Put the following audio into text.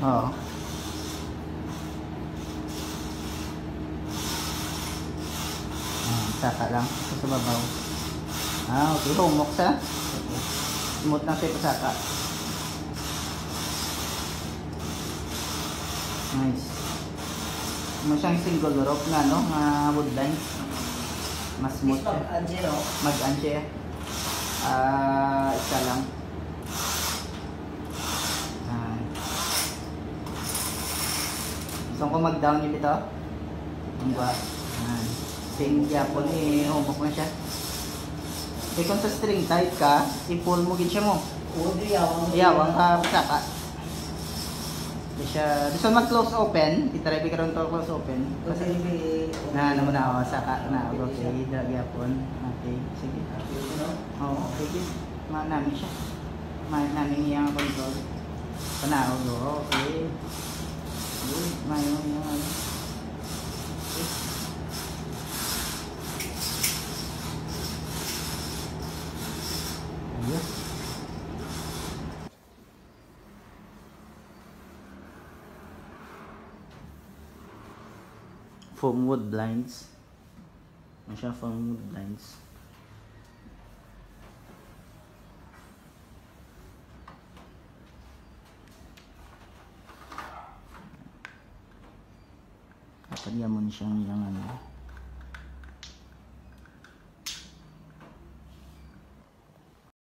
Oo. Saka lang. Ito sa babaw. Okay. Humok sa. Okay. Smooth lang siya ito saka. Nice. Mo siyang single rope na, no? Woodline. Mas smooth siya. Mag-anje. Isa lang. Gusto ko mag-down yun ito. Ang ba? Same yapon eh, humok na siya. Eh kung sa string tight ka, i-pull mo gid siya mo. Yawang ka saka. Di siya, gusto mag-close open, itry ka ron to close open. Kasi naman ako saka na okay, drag yapon. Okay, sige. Oo, okay. Namin siya. Namin yung control. Panahon, okay. Mayo yung ano. Ayun. Foam wood blinds. Ano siya, foam wood blinds. Kapag yaman siyang yung ano.